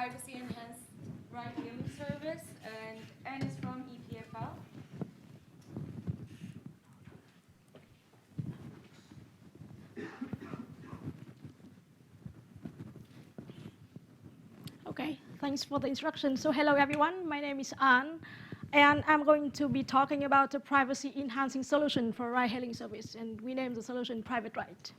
privacy-enhanced ride-hailing service, and Anne is from EPFL. Okay, thanks for the introduction. So hello everyone, my name is Anne, and I'm going to be talking about a privacy-enhancing solution for ride-hailing service, and we named the solution PrivateRide.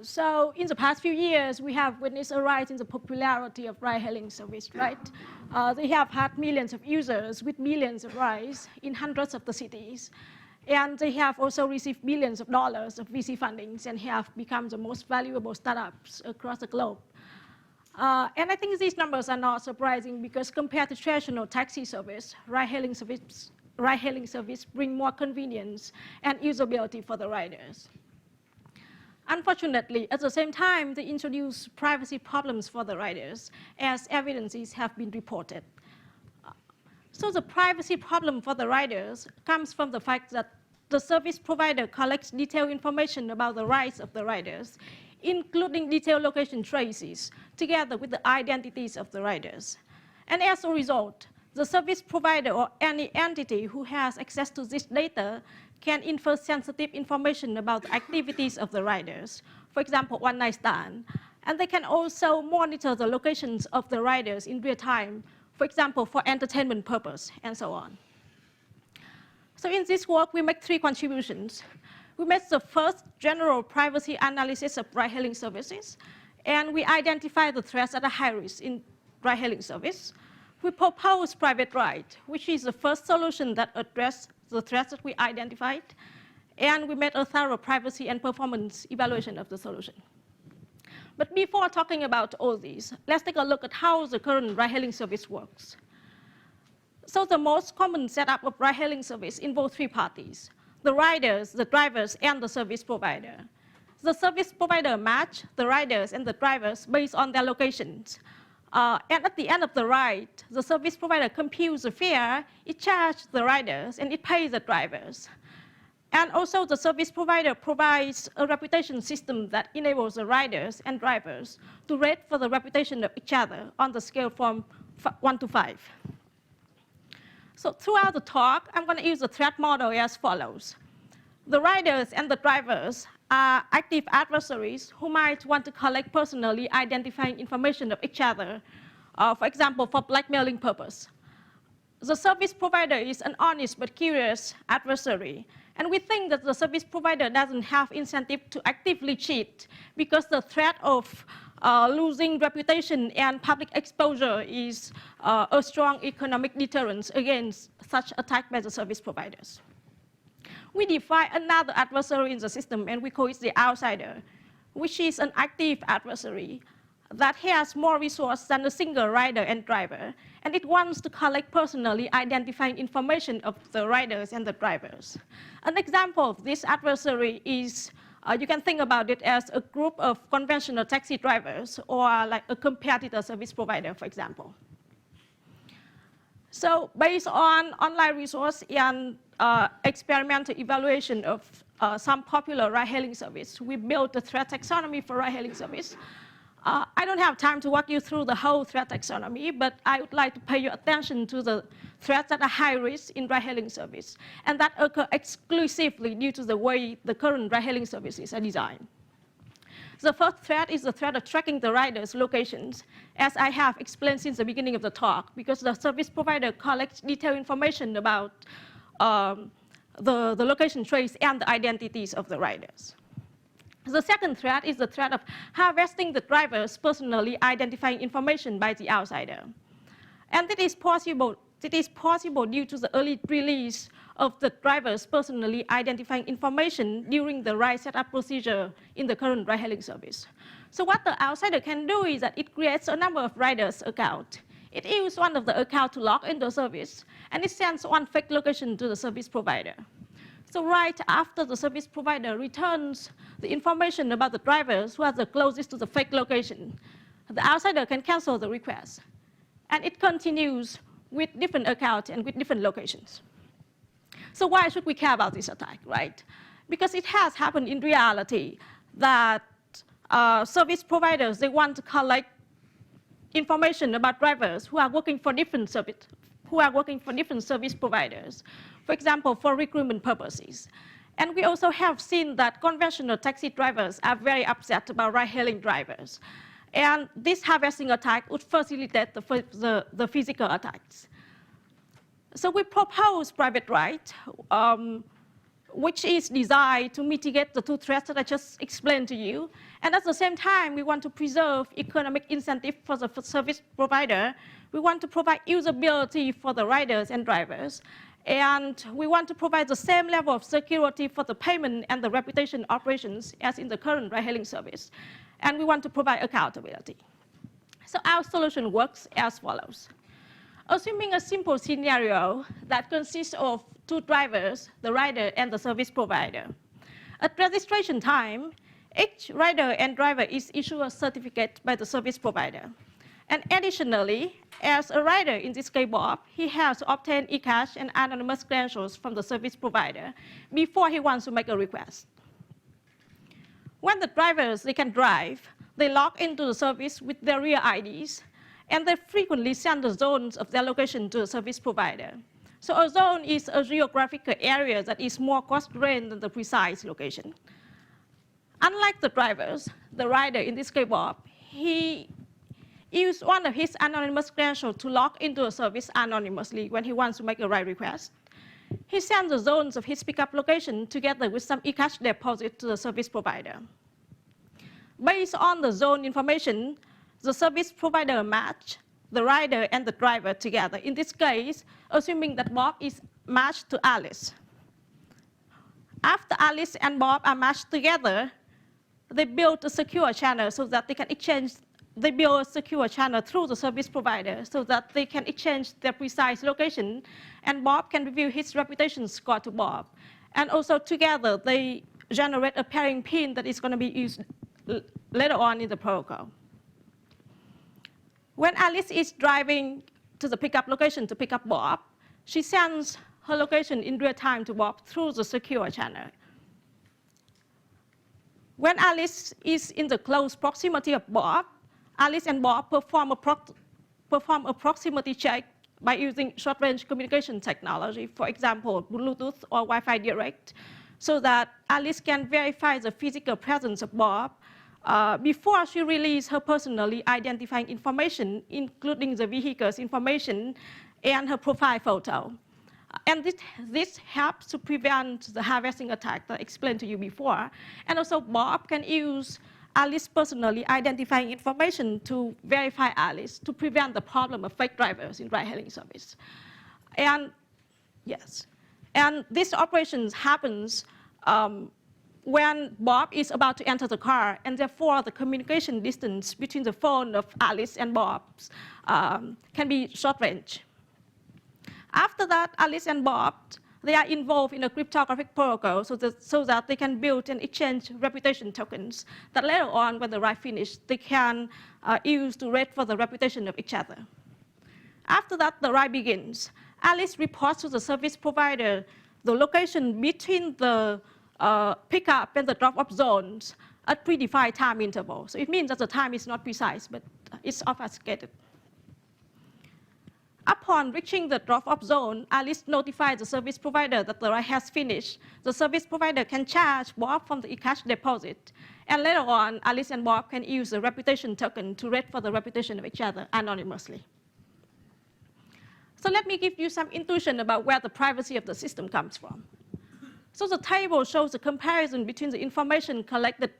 So in the past few years, we have witnessed a rise in the popularity of ride-hailing service, right? They have had millions of users with millions of rides in hundreds of the cities. And they have also received billions of dollars of VC fundings and have become the most valuable startups across the globe. And I think these numbers are not surprising because compared to traditional taxi service, ride-hailing service bring more convenience and usability for the riders. Unfortunately, at the same time, they introduce privacy problems for the riders, as evidences have been reported. So the privacy problem for the riders comes from the fact that the service provider collects detailed information about the rides of the riders, including detailed location traces, together with the identities of the riders. And as a result, the service provider or any entity who has access to this data can infer sensitive information about the activities of the riders, for example, one-night stand. And they can also monitor the locations of the riders in real time, for example, for entertainment purpose, and so on. So in this work, we make three contributions. We made the first general privacy analysis of ride-hailing services, and we identify the threats that are high risk in ride-hailing service. We propose PrivateRide, which is the first solution that addresses the threats that we identified, and we made a thorough privacy and performance evaluation of the solution. But before talking about all these, let's take a look at how the current ride-hailing service works. So the most common setup of ride-hailing service involves three parties: the riders, the drivers, and the service provider. The service provider match the riders and the drivers based on their locations. And at the end of the ride, the service provider computes the fare, it charges the riders, and it pays the drivers. And also the service provider provides a reputation system that enables the riders and drivers to rate for the reputation of each other on the scale from 1 to 5. So throughout the talk, I'm going to use the threat model as follows. The riders and the drivers are active adversaries who might want to collect personally identifying information of each other, for example, for blackmailing purpose. The service provider is an honest but curious adversary, and we think that the service provider doesn't have incentive to actively cheat because the threat of losing reputation and public exposure is a strong economic deterrent against such attack by the service providers. We define another adversary in the system, and we call it the outsider, which is an active adversary that has more resources than a single rider and driver, and it wants to collect personally identifying information of the riders and the drivers. An example of this adversary is, you can think about it as a group of conventional taxi drivers or like a competitor service provider, for example. So based on online resource and experimental evaluation of some popular ride-hailing service, we built a threat taxonomy for ride-hailing service. I don't have time to walk you through the whole threat taxonomy, but I would like to pay your attention to the threats that are high risk in ride-hailing service, and that occur exclusively due to the way the current ride-hailing services are designed. The first threat is the threat of tracking the riders' locations, as I have explained since the beginning of the talk, because the service provider collects detailed information about the location trace and the identities of the riders. The second threat is the threat of harvesting the drivers' personally identifying information by the outsider. And it is possible due to the early release of the drivers' personally identifying information during the ride setup procedure in the current ride-hailing service. So what the outsider can do is that it creates a number of riders' accounts. It uses one of the accounts to log into the service, and it sends one fake location to the service provider. So right after the service provider returns the information about the drivers who are the closest to the fake location, the outsider can cancel the request. And it continues with different accounts and with different locations. So why should we care about this attack, right? Because it has happened in reality that service providers, they want to collect information about drivers who are working for different service providers, for example, for recruitment purposes. And we also have seen that conventional taxi drivers are very upset about ride-hailing drivers. And this harvesting attack would facilitate the physical attacks. So we propose PrivateRide, which is designed to mitigate the two threats that I just explained to you. And at the same time, we want to preserve economic incentive for the service provider. We want to provide usability for the riders and drivers. And we want to provide the same level of security for the payment and the reputation operations as in the current ride-hailing service. And we want to provide accountability. So our solution works as follows. Assuming a simple scenario that consists of two drivers, the rider and the service provider. At registration time, each rider and driver is issued a certificate by the service provider. And additionally, as a rider, in this case Bob, he has to obtain eCash and anonymous credentials from the service provider before he wants to make a request. When the drivers, they can drive, they log into the service with their real IDs, and they frequently send the zones of their location to the service provider. So a zone is a geographical area that is more coarse-grained than the precise location. Unlike the drivers, the rider, in this case Bob, he used one of his anonymous credentials to log into a service anonymously when he wants to make a ride request. He sends the zones of his pickup location together with some eCash deposit to the service provider. Based on the zone information, the service provider match the rider and the driver together. In this case, assuming that Bob is matched to Alice. After Alice and Bob are matched together, they build a secure channel so that they can exchange. They build a secure channel through the service provider so that they can exchange their precise location, and Bob can review his reputation score to Bob. And also together, they generate a pairing pin that is going to be used later on in the protocol. When Alice is driving to the pickup location to pick up Bob, she sends her location in real time to Bob through the secure channel. When Alice is in the close proximity of Bob, Alice and Bob perform a proximity check by using short-range communication technology, for example, Bluetooth or Wi-Fi Direct, so that Alice can verify the physical presence of Bob before she releases her personally identifying information, including the vehicle's information and her profile photo. And this helps to prevent the harvesting attack that I explained to you before. And also, Bob can use Alice personally identifying information to verify Alice to prevent the problem of fake drivers in ride-hailing service. And yes, and this operation happens when Bob is about to enter the car, and therefore the communication distance between the phone of Alice and Bob can be short range. After that, Alice and Bob, they are involved in a cryptographic protocol so that they can build and exchange reputation tokens that later on, when the ride finishes, they can use to rate for the reputation of each other. After that, the ride begins. Alice reports to the service provider the location between the pickup and the drop-off zones at predefined time intervals. So it means that the time is not precise, but it's obfuscated. Upon reaching the drop-off zone, Alice notifies the service provider that the ride has finished. The service provider can charge Bob from the eCash deposit. And later on, Alice and Bob can use the reputation token to rate for the reputation of each other anonymously. So let me give you some intuition about where the privacy of the system comes from. So the table shows a comparison between the information collected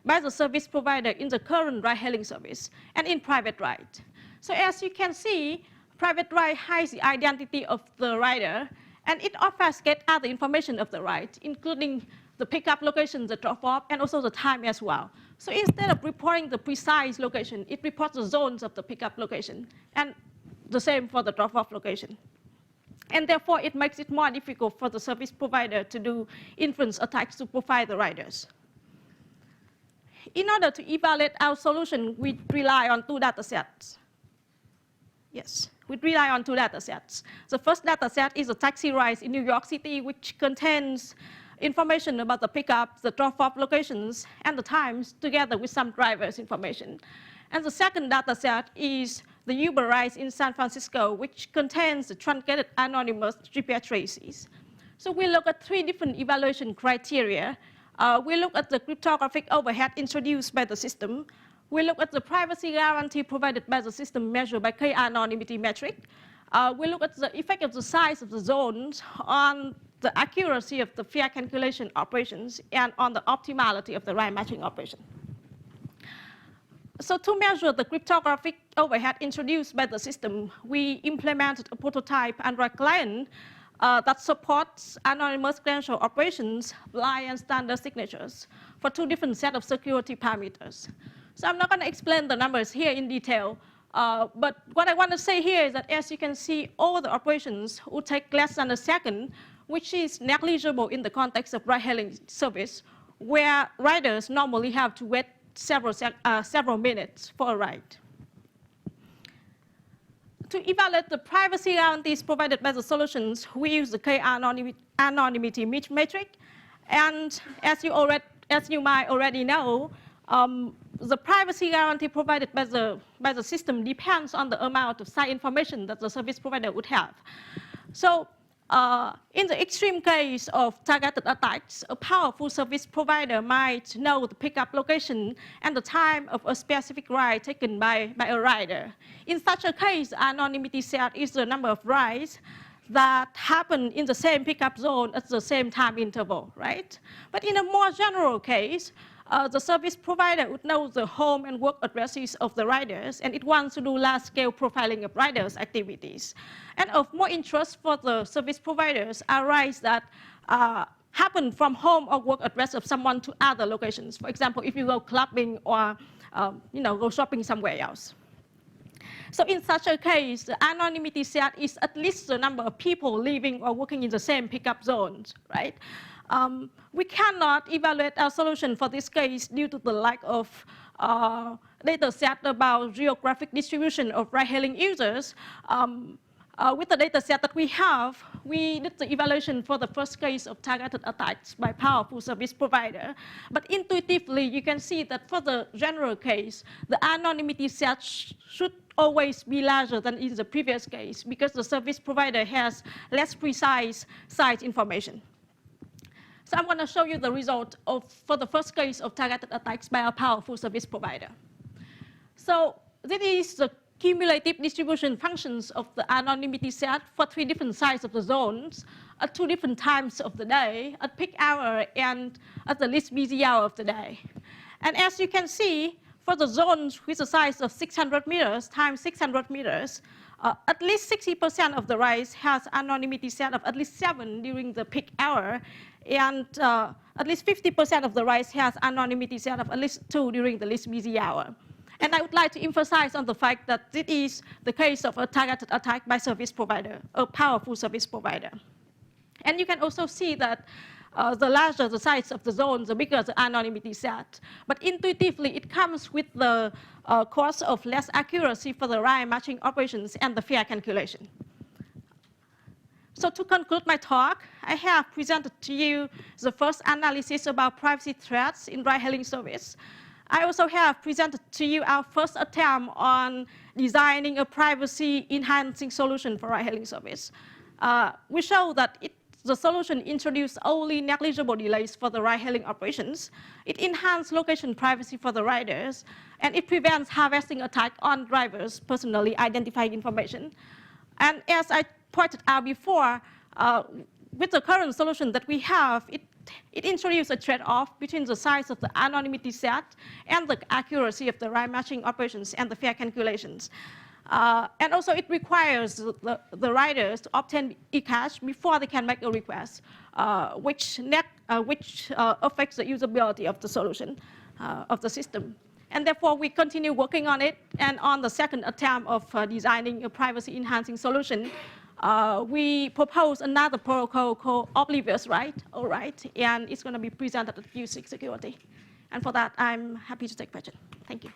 by the service provider in the current ride-hailing service and in PrivateRide. So as you can see, PrivateRide hides the identity of the rider, and it obfuscates other information of the ride, including the pickup location, the drop-off, and also the time as well. So instead of reporting the precise location, it reports the zones of the pickup location, and the same for the drop-off location. And therefore, it makes it more difficult for the service provider to do inference attacks to profile the riders. In order to evaluate our solution, we rely on two data sets. Yes, we rely on two data sets. The first data set is the taxi rides in New York City, which contains information about the pickup, the drop-off locations, and the times, together with some drivers' information. And the second data set is the Uber rides in San Francisco, which contains the truncated anonymous GPS traces. So we look at 3 different evaluation criteria. We look at the cryptographic overhead introduced by the system. We look at the privacy guarantee provided by the system measured by k-anonymity metric. We look at the effect of the size of the zones on the accuracy of the fair calculation operations and on the optimality of the ride matching operation. So to measure the cryptographic overhead introduced by the system, we implemented a prototype Android client that supports anonymous credential operations, blind and standard signatures for 2 different sets of security parameters. So I'm not going to explain the numbers here in detail, but what I want to say here is that as you can see, all the operations will take less than a second, which is negligible in the context of ride-hailing service, where riders normally have to wait several minutes for a ride. To evaluate the privacy guarantees provided by the solutions, we use the k-anonymity metric. And as you might already know, the privacy guarantee provided by the system depends on the amount of site information that the service provider would have. So in the extreme case of targeted attacks, a powerful service provider might know the pickup location and the time of a specific ride taken by a rider. In such a case, anonymity set is the number of rides that happen in the same pickup zone at the same time interval, right? But in a more general case, the service provider would know the home and work addresses of the riders, and it wants to do large-scale profiling of riders' activities. And of more interest for the service providers are rides that happen from home or work address of someone to other locations. For example, if you go clubbing or go shopping somewhere else. So in such a case, the anonymity set is at least the number of people living or working in the same pickup zones, right? We cannot evaluate our solution for this case due to the lack of data set about geographic distribution of ride-hailing users. With the data set that we have, we did the evaluation for the first case of targeted attacks by powerful service provider. But intuitively, you can see that for the general case, the anonymity set should always be larger than in the previous case because the service provider has less precise site information. So I'm going to show you the result for the first case of targeted attacks by a powerful service provider. So this is the cumulative distribution functions of the anonymity set for 3 different sides of the zones at 2 different times of the day, at peak hour and at the least busy hour of the day. And as you can see, for the zones with a size of 600 meters times 600 meters, at least 60% of the rides has anonymity set of at least 7 during the peak hour, and at least 50% of the rides has anonymity set of at least 2 during the least busy hour. And I would like to emphasize on the fact that this is the case of a targeted attack by service provider, a powerful service provider. And you can also see that the larger the size of the zone, the bigger the anonymity set. But intuitively, it comes with the cost of less accuracy for the ride matching operations and the fare calculation. So to conclude my talk, I have presented to you the first analysis about privacy threats in ride-hailing service. I also have presented to you our first attempt on designing a privacy-enhancing solution for ride-hailing service. We show that the solution introduced only negligible delays for the ride-hailing operations. It enhanced location privacy for the riders, and it prevents harvesting attack on drivers' personally identifying information. And as I pointed out before, with the current solution that we have, it introduced a trade-off between the size of the anonymity set and the accuracy of the ride matching operations and the fare calculations. And also it requires the riders to obtain e-cash before they can make a request, which affects the usability of the solution, of the system. And therefore, we continue working on it. And on the second attempt of designing a privacy-enhancing solution, we propose another protocol called Oblivious Right, and it's going to be presented at Q6 Security. And for that, I'm happy to take questions. Thank you.